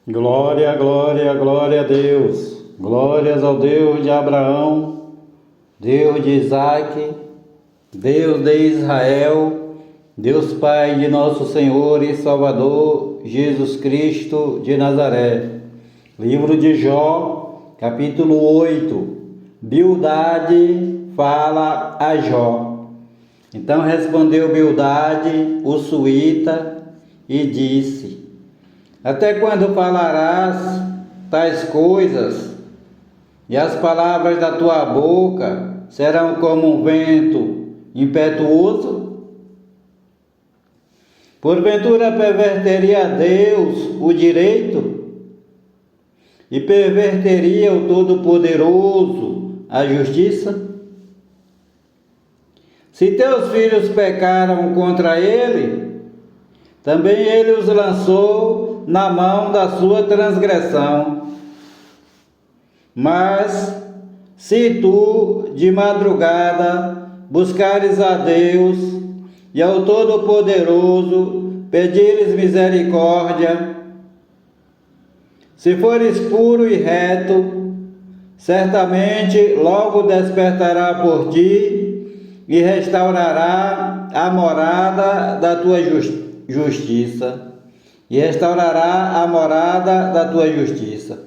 Glória, glória, glória a Deus. Glórias ao Deus de Abraão, Deus de Isaac, Deus de Israel, Deus Pai de nosso Senhor e Salvador, Jesus Cristo de Nazaré. Livro de Jó, capítulo 8. Bildade fala a Jó. Então respondeu Bildade, o suíta, e disse: Até quando falarás tais coisas, e as palavras da tua boca serão como um vento impetuoso? Porventura perverteria Deus o direito? E perverteria o Todo-Poderoso a justiça? Se teus filhos pecaram contra ele, também ele os lançou na mão da sua transgressão. Mas, se tu, de madrugada, buscares a Deus e ao Todo-Poderoso pedires misericórdia, se fores puro e reto, certamente logo despertará por ti e restaurará a morada da tua justiça. E restaurará a morada da tua justiça.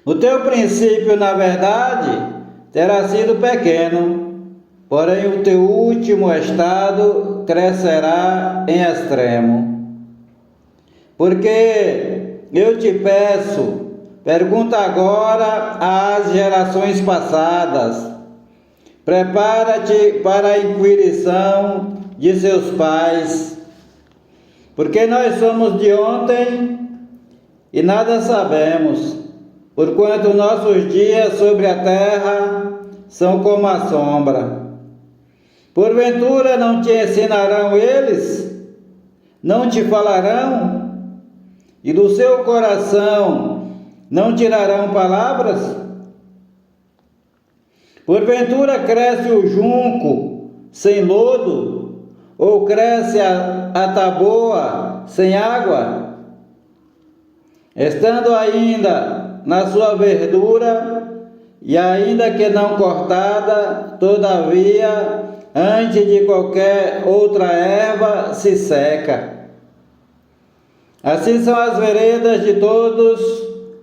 O teu princípio, na verdade, terá sido pequeno, porém o teu último estado crescerá em extremo. Porque eu te peço, pergunta agora às gerações passadas, prepara-te para a inquirição de seus pais, porque nós somos de ontem e nada sabemos, porquanto nossos dias sobre a terra são como a sombra. Porventura não te ensinarão eles? Não te falarão? E do seu coração não tirarão palavras? Porventura cresce o junco sem lodo? Ou cresce a taboa sem água? Estando ainda na sua verdura, e ainda que não cortada, todavia, antes de qualquer outra erva, se seca. Assim são as veredas de todos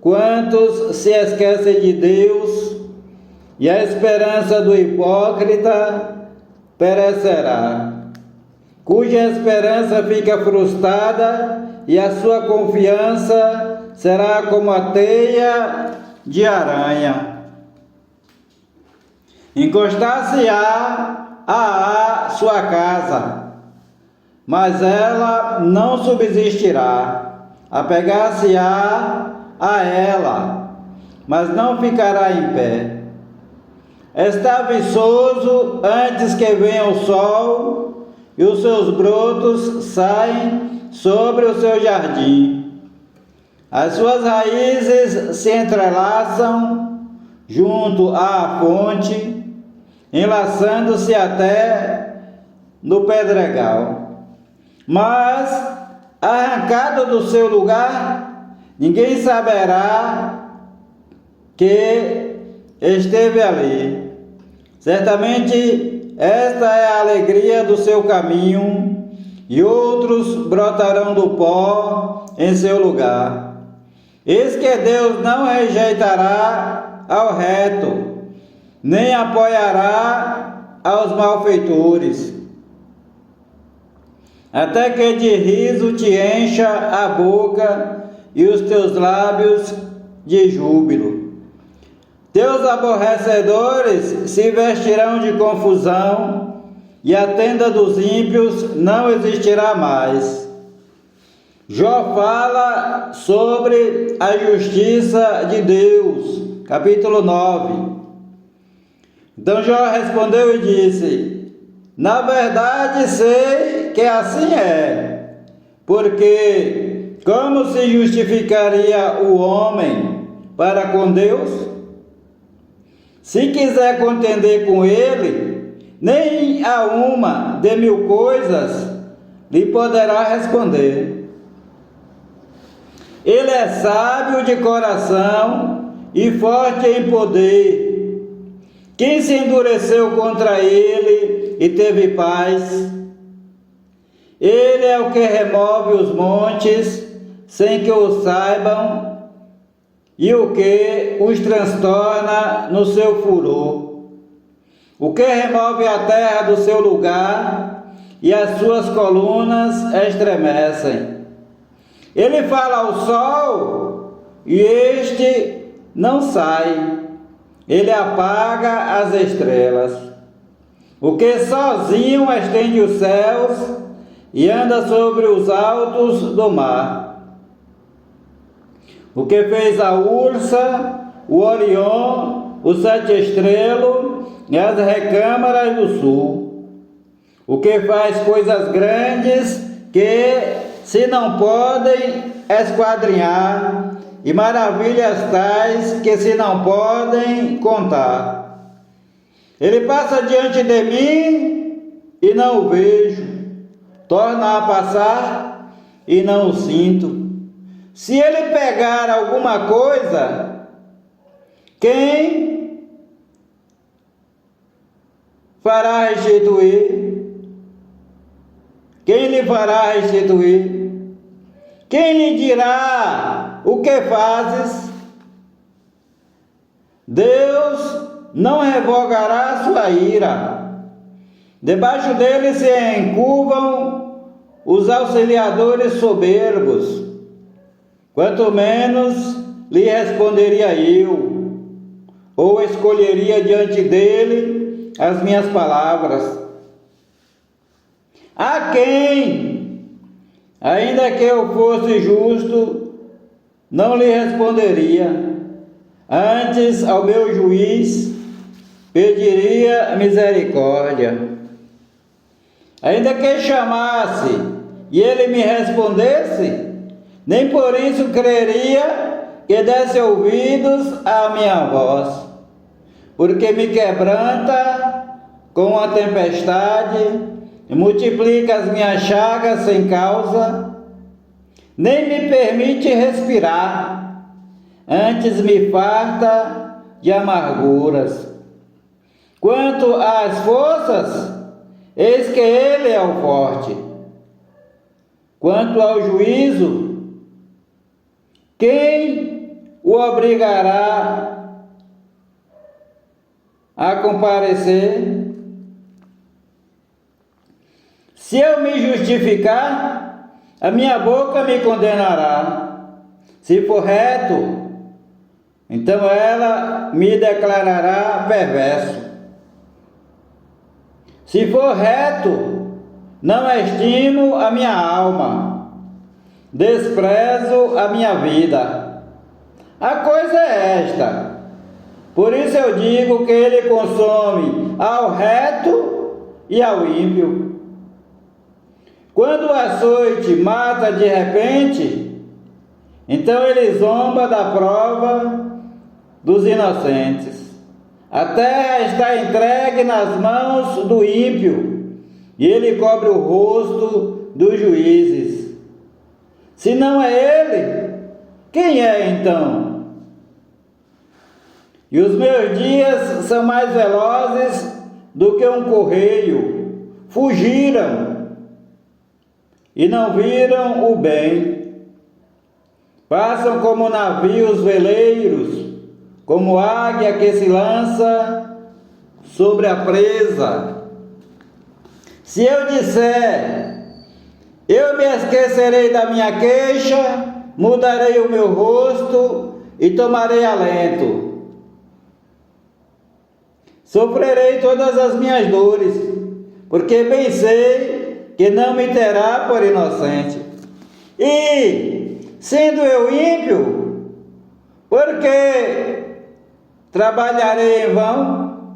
quantos se esquecem de Deus, e a esperança do hipócrita perecerá, cuja esperança fica frustrada e a sua confiança será como a teia de aranha. Encostar-se-á a sua casa, mas ela não subsistirá. Apegar-se-á a ela, mas não ficará em pé. Está viçoso antes que venha o sol, e os seus brotos saem sobre o seu jardim. As suas raízes se entrelaçam junto à fonte, enlaçando-se até no pedregal. Mas, arrancado do seu lugar, ninguém saberá que esteve ali. Certamente esta é a alegria do seu caminho, e outros brotarão do pó em seu lugar. Eis que Deus não rejeitará ao reto, nem apoiará aos malfeitores, até que de riso te encha a boca e os teus lábios de júbilo. Teus aborrecedores se vestirão de confusão, e a tenda dos ímpios não existirá mais. Jó fala sobre a justiça de Deus, capítulo 9. Então Jó respondeu e disse: Na verdade sei que assim é, porque como se justificaria o homem para com Deus? Se quiser contender com ele, nem a uma de 1000 coisas lhe poderá responder. Ele é sábio de coração e forte em poder. Quem se endureceu contra ele e teve paz? Ele é o que remove os montes sem que o saibam e o que os transtorna no seu furor. O que remove a terra do seu lugar e as suas colunas estremecem. Ele fala ao sol e este não sai. Ele apaga as estrelas. O que sozinho estende os céus e anda sobre os altos do mar. O que fez a Ursa, o Orion, o Sete Estrelo e as recâmaras do sul. O que faz coisas grandes que se não podem esquadrinhar, e maravilhas tais que se não podem contar. Ele passa diante de mim e não o vejo, torna a passar e não o sinto. Se ele pegar alguma coisa, quem fará restituir? Quem lhe fará restituir? Quem lhe dirá o que fazes? Deus não revogará sua ira. Debaixo dele se encurvam os auxiliadores soberbos. Quanto menos lhe responderia eu, ou escolheria diante dele as minhas palavras. A quem, ainda que eu fosse justo, não lhe responderia. Antes, ao meu juiz, pediria misericórdia. Ainda que chamasse e ele me respondesse, nem por isso creria que desse ouvidos à minha voz, porque me quebranta com a tempestade e multiplica as minhas chagas sem causa, nem me permite respirar, antes me farta de amarguras. Quanto às forças, eis que ele é o forte. Quanto ao juízo, quem o obrigará a comparecer? Se eu me justificar, a minha boca me condenará. Se for reto, então ela me declarará perverso. Se for reto, não estimo a minha alma, desprezo a minha vida. A coisa é esta, por isso eu digo que ele consome ao reto e ao ímpio. Quando o açoite mata de repente, então ele zomba da prova dos inocentes. A terra está entregue nas mãos do ímpio, e ele cobre o rosto dos juízes. Se não é ele, quem é então? E os meus dias são mais velozes do que um correio. Fugiram e não viram o bem. Passam como navios veleiros, como águia que se lança sobre a presa. Se eu disser, eu me esquecerei da minha queixa, mudarei o meu rosto e tomarei alento. Sofrerei todas as minhas dores, porque bem sei que não me terá por inocente. E, sendo eu ímpio, porque trabalharei em vão?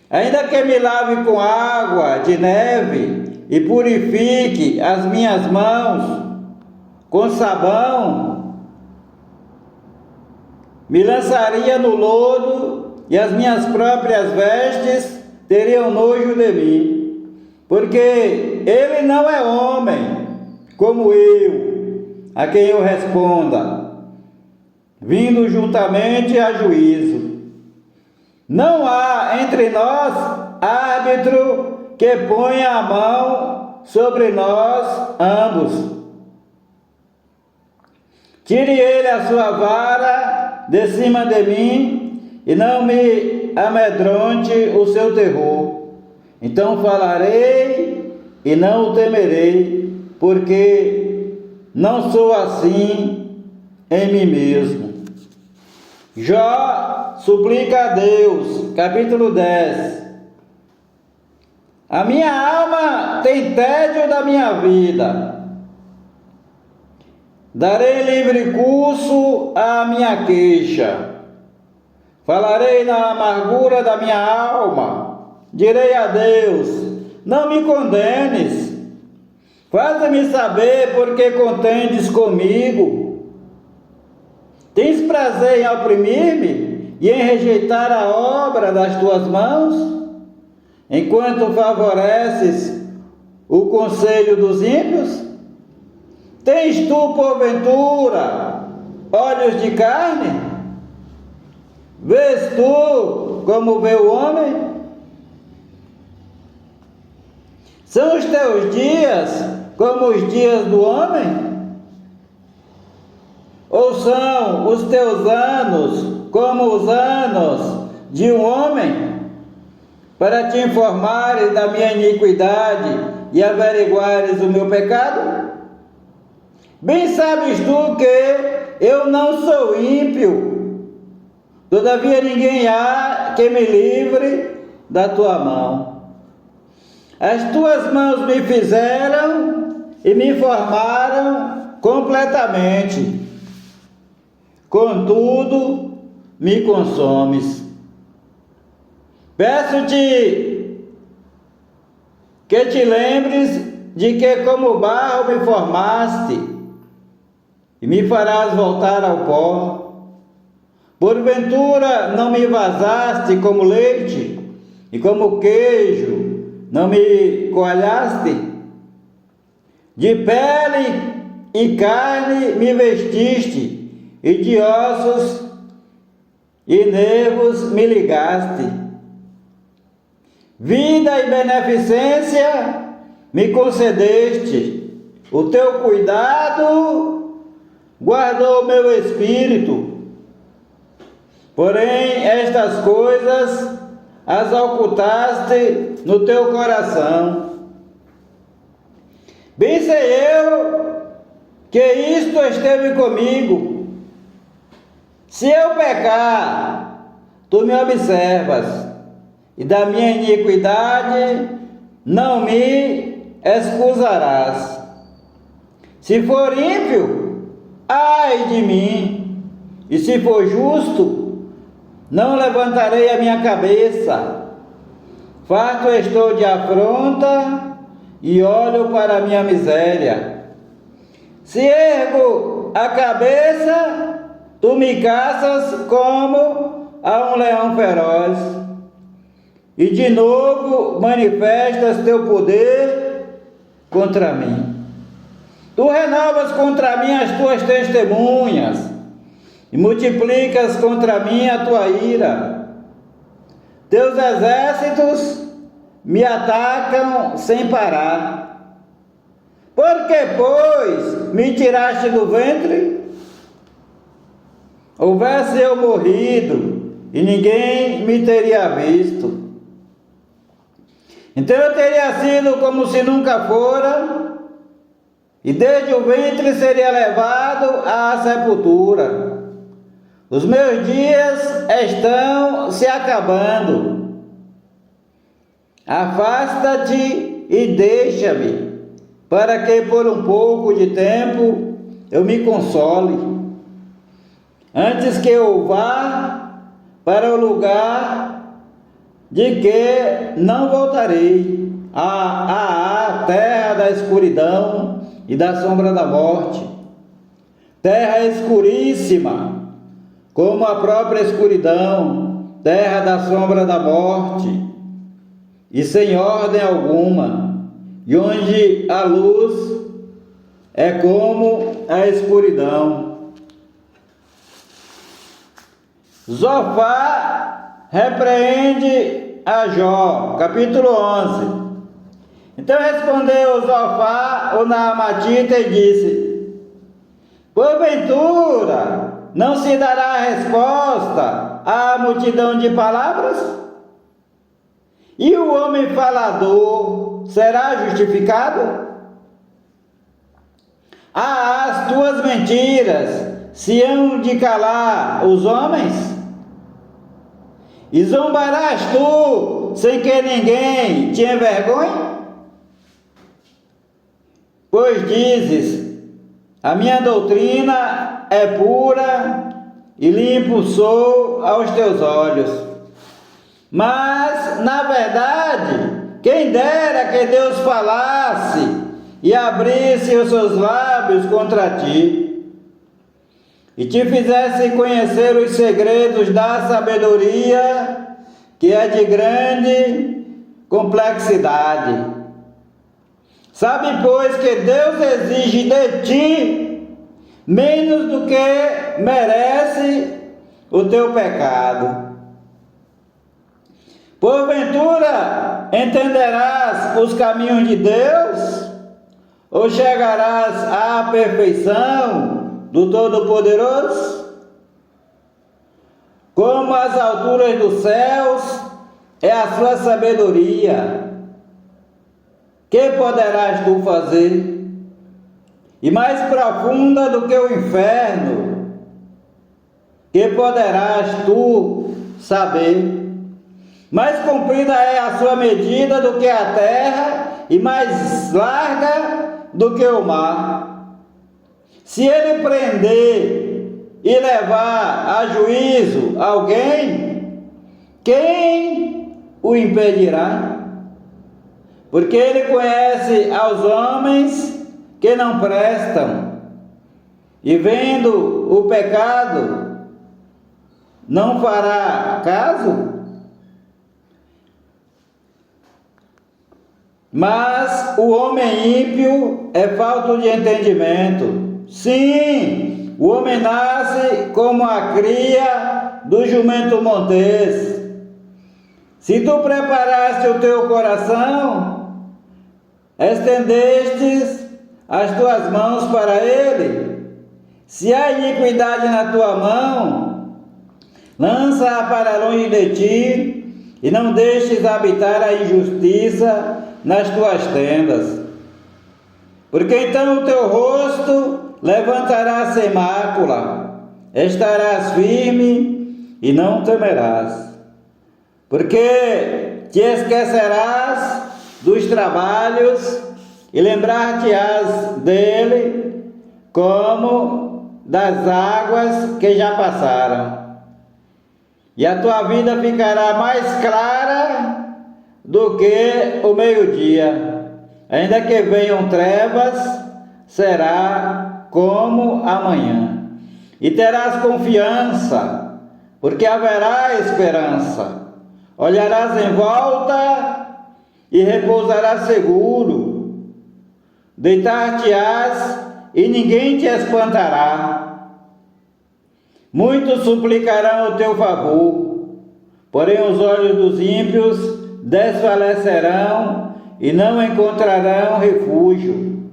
Ainda que me lave com água de neve e purifique as minhas mãos com sabão, me lançaria no lodo e as minhas próprias vestes teriam nojo de mim, porque ele não é homem como eu, a quem eu responda, vindo juntamente a juízo. Não há entre nós árbitro que ponha a mão sobre nós ambos. Tire ele a sua vara de cima de mim e não me amedronte o seu terror. Então falarei e não o temerei, porque não sou assim em mim mesmo. Jó suplica a Deus, capítulo 10. A minha alma tem tédio da minha vida. Darei livre curso à minha queixa. Falarei na amargura da minha alma. Direi a Deus: não me condenes. Faze-me saber porque contendes comigo. Tens prazer em oprimir-me e em rejeitar a obra das tuas mãos? Enquanto favoreces o conselho dos ímpios? Tens tu, porventura, olhos de carne? Vês tu como vê o homem? São os teus dias como os dias do homem? Ou são os teus anos como os anos de um homem? Para te informares da minha iniquidade e averiguares o meu pecado? Bem sabes tu que eu não sou ímpio, todavia ninguém há que me livre da tua mão. As tuas mãos me fizeram e me formaram completamente, contudo me consomes. Peço-te que te lembres de que como barro me formaste, e me farás voltar ao pó. Porventura não me vazaste como leite, e como queijo não me coalhaste? De pele e carne me vestiste, e de ossos e nervos me ligaste. Vida e beneficência me concedeste, o teu cuidado guardou meu espírito. Porém, estas coisas as ocultaste no teu coração. Bem sei eu que isto esteve comigo. Se eu pecar, tu me observas, e da minha iniquidade não me excusarás. Se for ímpio, ai de mim, e se for justo, não levantarei a minha cabeça. Farto estou de afronta e olho para a minha miséria. Se ergo a cabeça, tu me caças como a um leão feroz, e de novo manifestas teu poder contra mim. Tu renovas contra mim as tuas testemunhas e multiplicas contra mim a tua ira. Teus exércitos me atacam sem parar. Por que, pois, me tiraste do ventre? Houvesse eu morrido e ninguém me teria visto. Então eu teria sido como se nunca fora, e desde o ventre seria levado à sepultura. Os meus dias estão se acabando. Afasta-te e deixa-me, para que por um pouco de tempo eu me console, antes que eu vá para o lugar de que não voltarei, a terra da escuridão e da sombra da morte, terra escuríssima, como a própria escuridão, terra da sombra da morte, e sem ordem alguma, e onde a luz é como a escuridão. Zofar repreende a Jó, capítulo 11. Então respondeu Zofar, o Naamatita, e disse: porventura não se dará resposta à multidão de palavras? E o homem falador será justificado? As tuas mentiras se hão de calar os homens? E zombarás tu sem que ninguém te envergonhe? Pois dizes: a minha doutrina é pura e limpo sou aos teus olhos. Mas, na verdade, quem dera que Deus falasse e abrisse os seus lábios contra ti, e te fizesse conhecer os segredos da sabedoria, que é de grande complexidade. Sabe, pois, que Deus exige de ti menos do que merece o teu pecado. Porventura entenderás os caminhos de Deus? Ou chegarás à perfeição do Todo-Poderoso? Como as alturas dos céus é a sua sabedoria, que poderás tu fazer? E mais profunda do que o inferno, que poderás tu saber? Mais comprida é a sua medida do que a terra, e mais larga do que o mar. Se ele prender e levar a juízo alguém, quem o impedirá? Porque ele conhece aos homens que não prestam, e vendo o pecado, não fará caso? Mas o homem ímpio é falto de entendimento. Sim, o homem nasce como a cria do jumento montês. Se tu preparaste o teu coração, estendestes as tuas mãos para ele, se há iniquidade na tua mão, lança-a para longe de ti, e não deixes habitar a injustiça nas tuas tendas. Porque então o teu rosto levantará sem mácula, estarás firme e não temerás. Porque te esquecerás dos trabalhos e lembrar-te-ás dele como das águas que já passaram. E a tua vida ficará mais clara do que o meio-dia. Ainda que venham trevas, será como amanhã. E terás confiança, porque haverá esperança. Olharás em volta e repousarás seguro. Deitar-te-ás e ninguém te espantará. Muitos suplicarão o teu favor, porém os olhos dos ímpios desfalecerão e não encontrarão refúgio.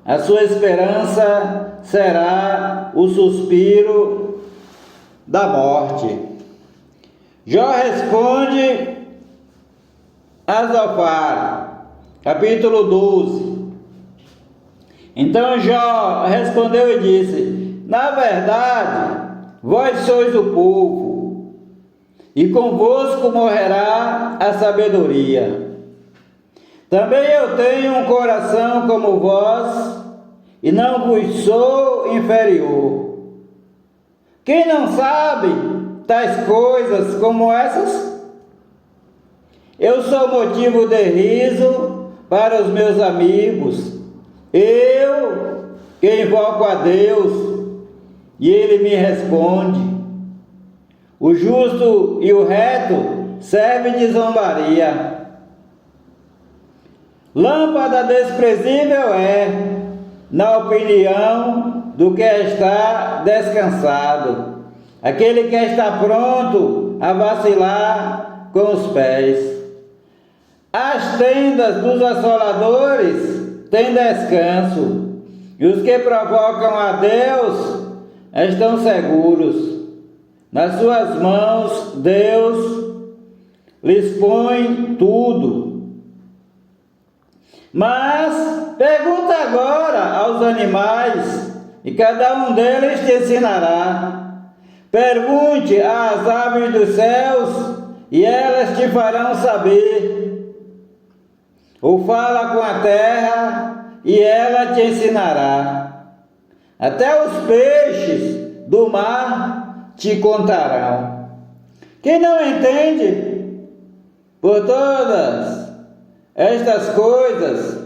A sua esperança será o suspiro da morte. Jó responde a Zofar, capítulo 12. Então Jó respondeu e disse: na verdade, vós sois o povo, e convosco morrerá a sabedoria. Também eu tenho um coração como vós, e não vos sou inferior. Quem não sabe tais coisas como essas? Eu sou motivo de riso para os meus amigos. Eu que invoco a Deus, e Ele me responde. O justo e o reto servem de zombaria. Lâmpada desprezível é, na opinião do que está descansado, aquele que está pronto a vacilar com os pés. As tendas dos assoladores têm descanso, e os que provocam a Deus estão seguros. Nas suas mãos Deus lhes põe tudo. Mas pergunta agora aos animais, e cada um deles te ensinará. Pergunte às aves dos céus, e elas te farão saber. Ou fala com a terra, e ela te ensinará. Até os peixes do mar te contarão. Quem não entende por todas estas coisas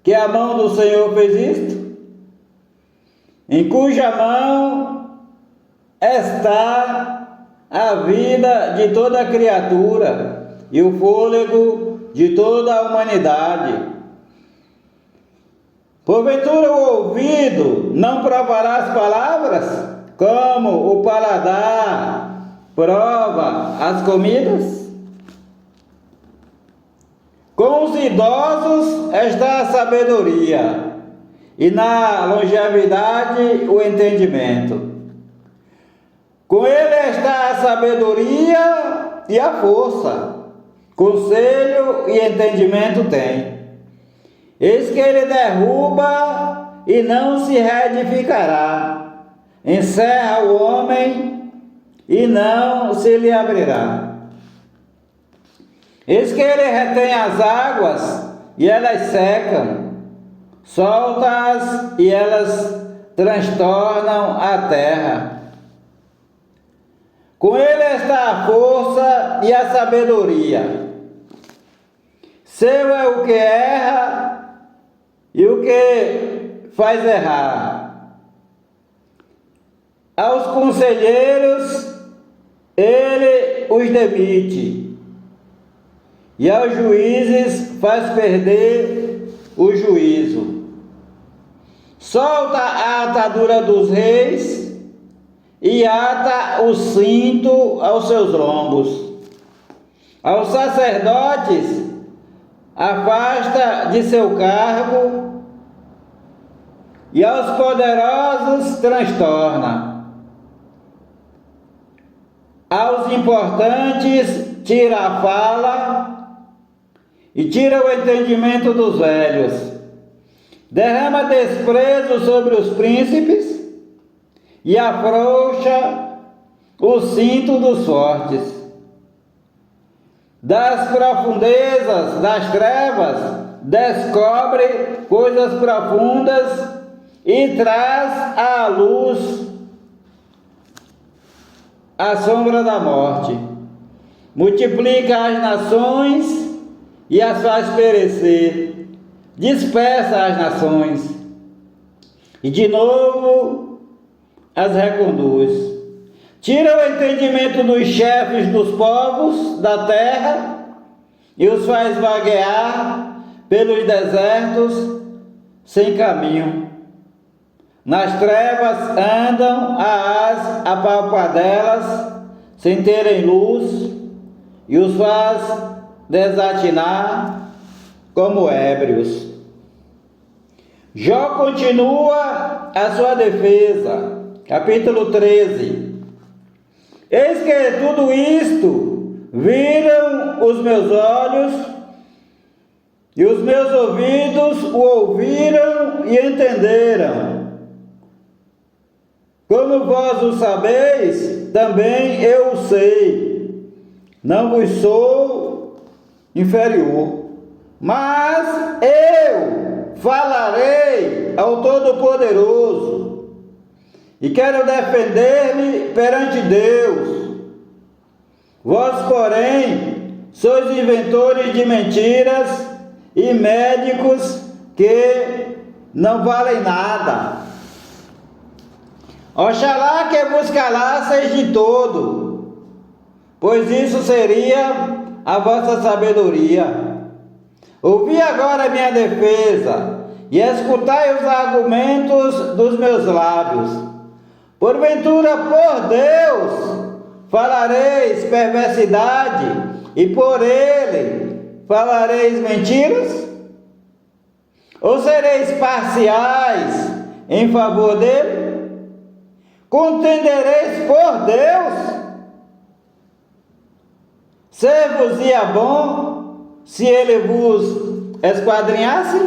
que a mão do Senhor fez isto, em cuja mão está a vida de toda criatura e o fôlego de toda a humanidade. Porventura o ouvido não provará as palavras, como o paladar prova as comidas? Com os idosos está a sabedoria, e na longevidade o entendimento. Com ele está a sabedoria e a força. Conselho e entendimento tem. Eis que ele derruba e não se reedificará. Encerra o homem e não se lhe abrirá. Eis que ele retém as águas e elas secam. Solta-as e elas transtornam a terra. Com ele está a força e a sabedoria. Seu é o que erra e o que faz errar. Aos conselheiros ele os demite, e aos juízes faz perder o juízo. Solta a atadura dos reis e ata o cinto aos seus lombos. Aos sacerdotes afasta de seu cargo, e aos poderosos transtorna. Aos importantes tira a fala e tira o entendimento dos velhos. Derrama desprezo sobre os príncipes e afrouxa o cinto dos fortes. Das profundezas das trevas descobre coisas profundas e traz à luz a sombra da morte. Multiplica as nações e as faz perecer. Dispersa as nações e de novo as reconduz. Tira o entendimento dos chefes dos povos da terra e os faz vaguear pelos desertos sem caminho. Nas trevas andam às apalpadelas sem terem luz, e os faz desatinar como ébrios. Jó continua a sua defesa, capítulo 13. Eis que tudo isto viram os meus olhos, e os meus ouvidos o ouviram e entenderam. Como vós o sabeis, também eu o sei. Não vos sou inferior, mas eu falarei ao Todo-Poderoso e quero defender-me perante Deus. Vós, porém, sois inventores de mentiras e médicos que não valem nada. Oxalá que vos calasseis de todo, pois isso seria a vossa sabedoria. Ouvi agora a minha defesa, e escutai os argumentos dos meus lábios. Porventura, por Deus, falareis perversidade, e por ele falareis mentiras? Ou sereis parciais em favor dele? Contendereis por Deus? Ser-vos-ia bom se ele vos esquadrinhasse?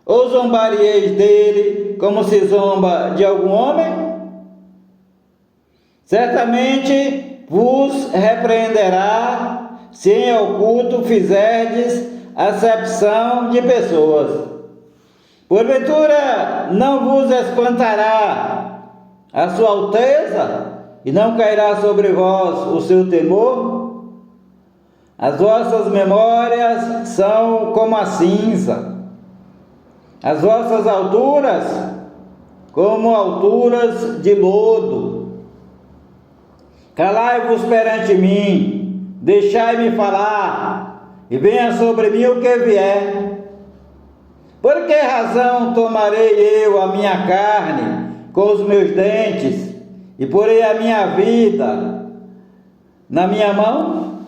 Ou zombaríeis dele como se zomba de algum homem? Certamente vos repreenderá se em oculto fizerdes acepção de pessoas. Porventura não vos espantará a sua alteza e não cairá sobre vós o seu temor? As vossas memórias são como a cinza, as vossas alturas como alturas de lodo. Calai-vos perante mim, deixai-me falar, e venha sobre mim o que vier. Por que razão tomarei eu a minha carne com os meus dentes, e porei a minha vida na minha mão?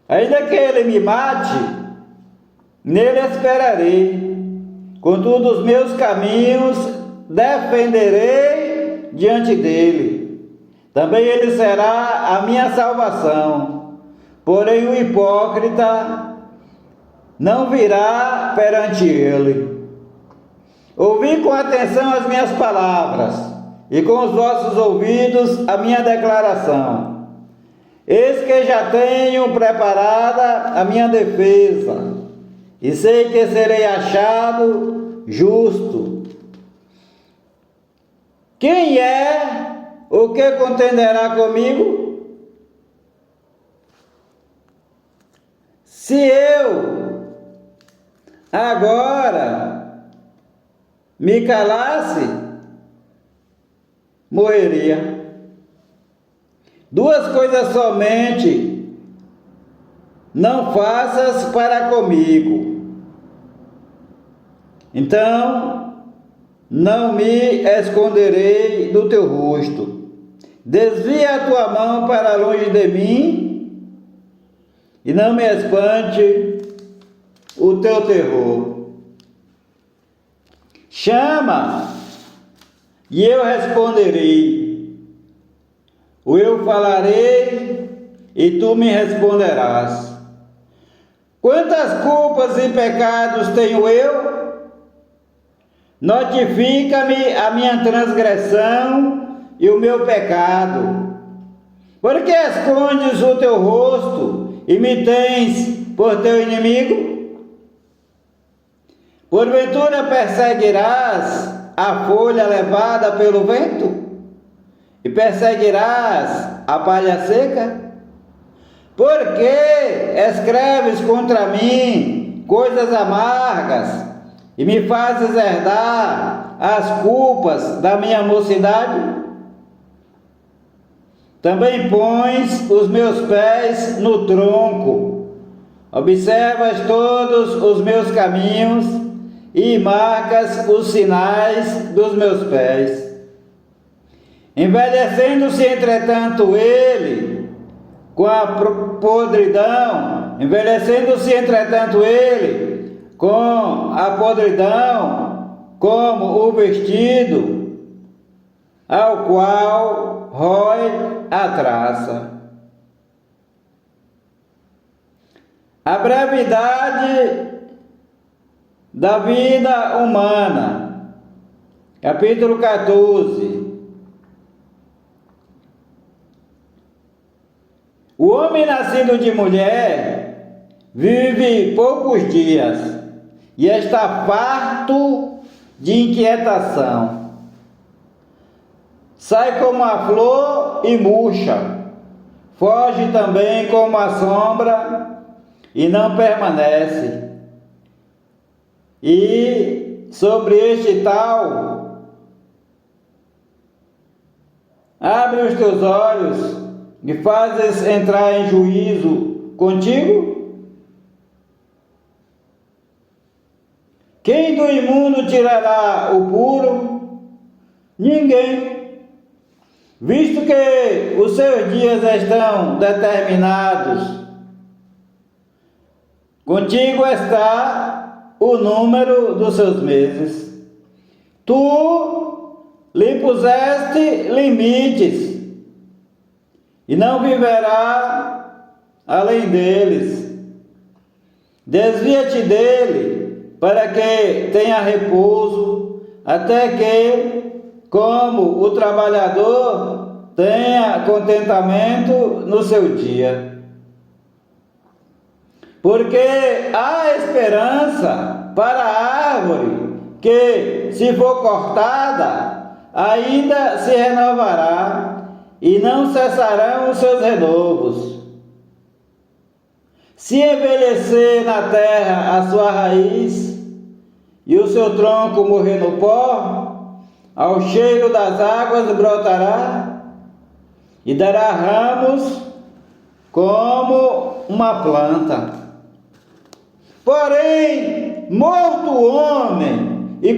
Ainda que ele me mate, nele esperarei. Contudo, os meus caminhos defenderei diante dele. Também ele será a minha salvação. Porém, o hipócrita não virá perante ele. Ouvi com atenção as minhas palavras, e com os vossos ouvidos a minha declaração. Eis que já tenho preparada a minha defesa, e sei que serei achado justo. Quem é o que contenderá comigo? Se eu agora me calasse, morreria. Duas coisas somente não faças para comigo. Então, não me esconderei do teu rosto. Desvia a tua mão para longe de mim, e não me espante o teu terror. Chama, e eu responderei. Eu falarei, e tu me responderás. Quantas culpas e pecados tenho eu? Notifica-me a minha transgressão e o meu pecado. Por que escondes o teu rosto e me tens por teu inimigo? Porventura perseguirás a folha levada pelo vento? E perseguirás a palha seca? Por que escreves contra mim coisas amargas e me fazes herdar as culpas da minha mocidade? Também pões os meus pés no tronco, observas todos os meus caminhos e marcas os sinais dos meus pés. Envelhecendo-se, entretanto, ele com a podridão, com a podridão, como o vestido, ao qual rói a traça. A brevidade da vida humana. Capítulo 14. O homem nascido de mulher vive poucos dias e está farto de inquietação. Sai como a flor e murcha, foge também como a sombra e não permanece. E sobre este tal, abre os teus olhos e fazes entrar em juízo contigo? Quem do imundo tirará o puro? Ninguém. Visto que os seus dias estão determinados, contigo está o número dos seus meses. Tu lhe puseste limites, e não viverá além deles. Desvia-te dele, para que tenha repouso, até que, como o trabalhador, tenha contentamento no seu dia. Porque há esperança para a árvore, que, se for cortada, ainda se renovará, e não cessarão os seus renovos. Se envelhecer na terra a sua raiz, e o seu tronco morrer no pó, ao cheiro das águas brotará, e dará ramos como uma planta. Porém, morto o homem é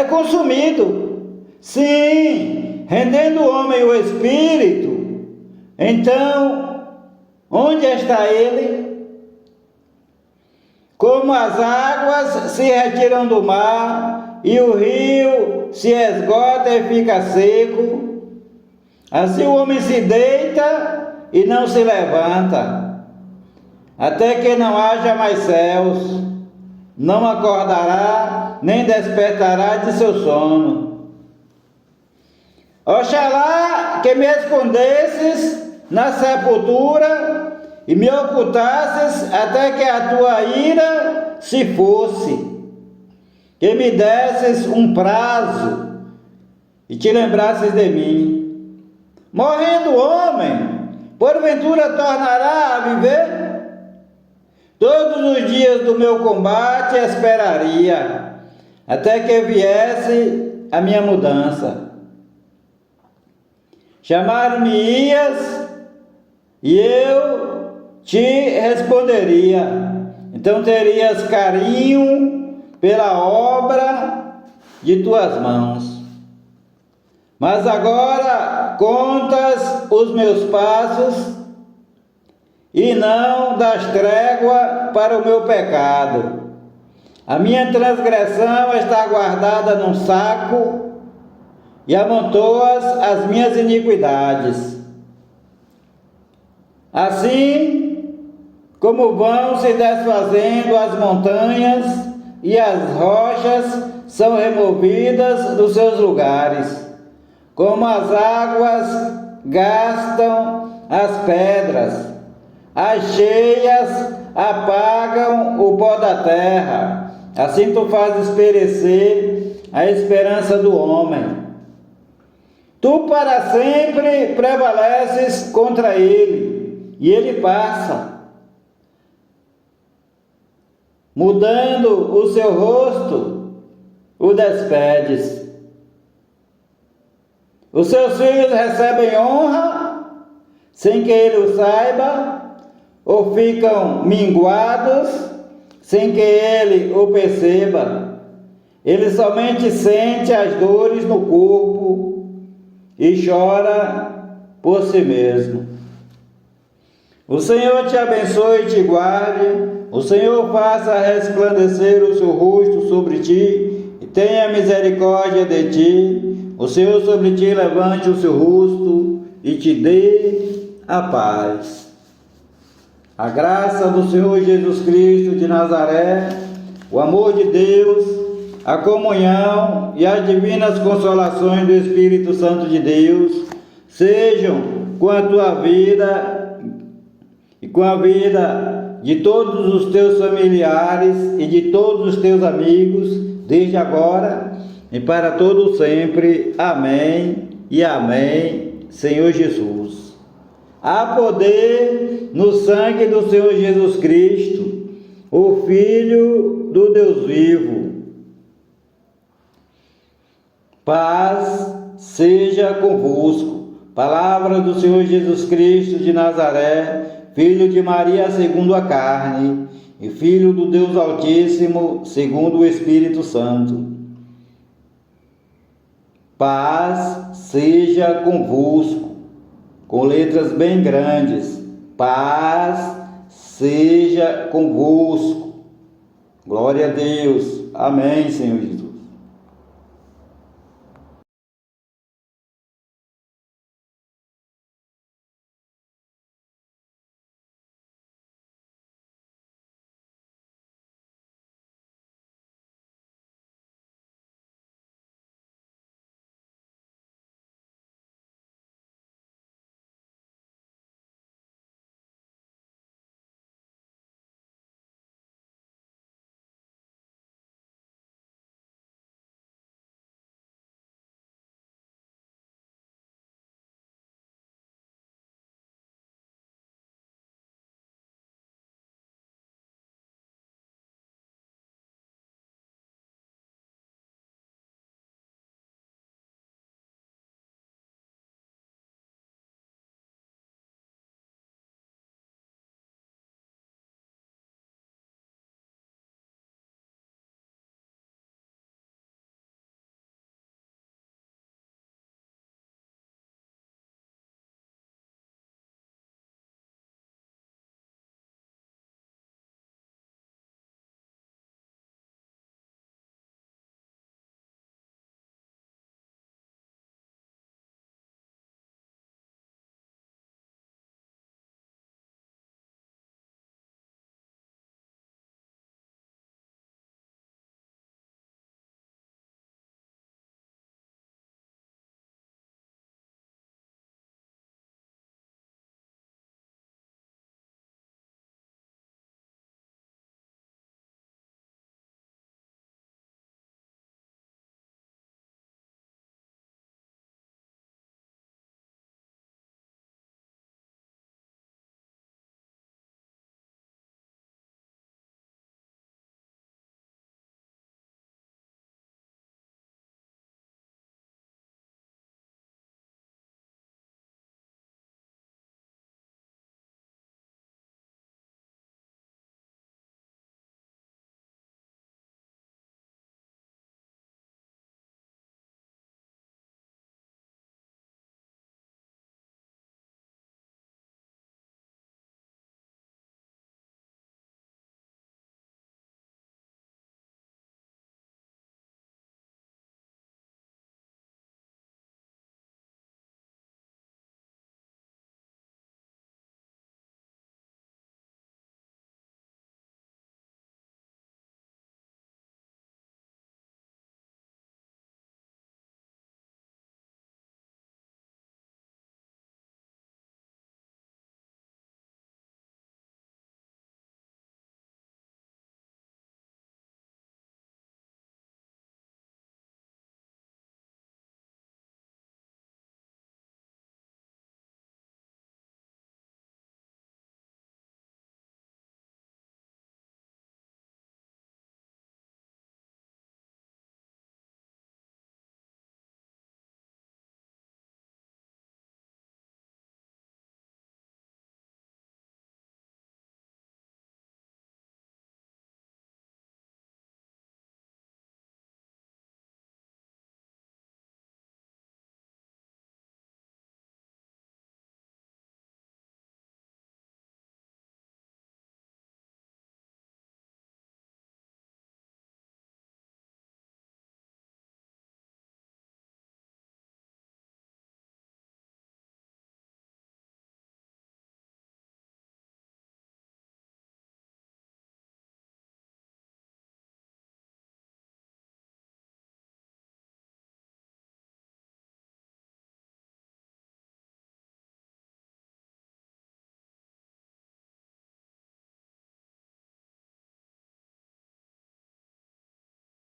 consumido. Sim, rendendo o homem o espírito, então, onde está ele? Como as águas se retiram do mar, e o rio se esgota e fica seco, assim o homem se deita e não se levanta, até que não haja mais céus, não acordará, nem despertará de seu sono. Oxalá que me escondesses na sepultura e me ocultasses até que a tua ira se fosse, que me desses um prazo e te lembrasses de mim. Morrendo o homem, porventura tornará a viver? Todos os dias do meu combate esperaria, até que viesse a minha mudança. Chamar-me-ias e eu te responderia. Então terias carinho pela obra de tuas mãos. Mas agora contas os meus passos e não das trégua para o meu pecado. A minha transgressão está guardada num saco e amontoas as minhas iniquidades. Assim como vão se desfazendo as montanhas e as rochas são removidas dos seus lugares, como as águas gastam as pedras, as cheias apagam o pó da terra, assim tu fazes perecer a esperança do homem. Tu para sempre prevaleces contra ele, e ele passa, mudando o seu rosto, o despedes. Os seus filhos recebem honra, sem que ele o saiba, ou ficam minguados, sem que ele o perceba. Ele somente sente as dores no corpo e chora por si mesmo. O Senhor te abençoe e te guarde. O Senhor faça resplandecer o seu rosto sobre ti e tenha misericórdia de ti. O Senhor sobre ti levante o seu rosto e te dê a paz. A graça do Senhor Jesus Cristo de Nazaré, o amor de Deus, a comunhão e as divinas consolações do Espírito Santo de Deus sejam com a tua vida e com a vida de todos os teus familiares e de todos os teus amigos, desde agora e para todo sempre. Amém e amém, Senhor Jesus. Há poder no sangue do Senhor Jesus Cristo, o Filho do Deus vivo. Paz seja convosco. Palavra do Senhor Jesus Cristo de Nazaré, filho de Maria segundo a carne, e filho do Deus Altíssimo segundo o Espírito Santo. Paz seja convosco, com letras bem grandes. Paz seja convosco. Glória a Deus. Amém, Senhor Jesus.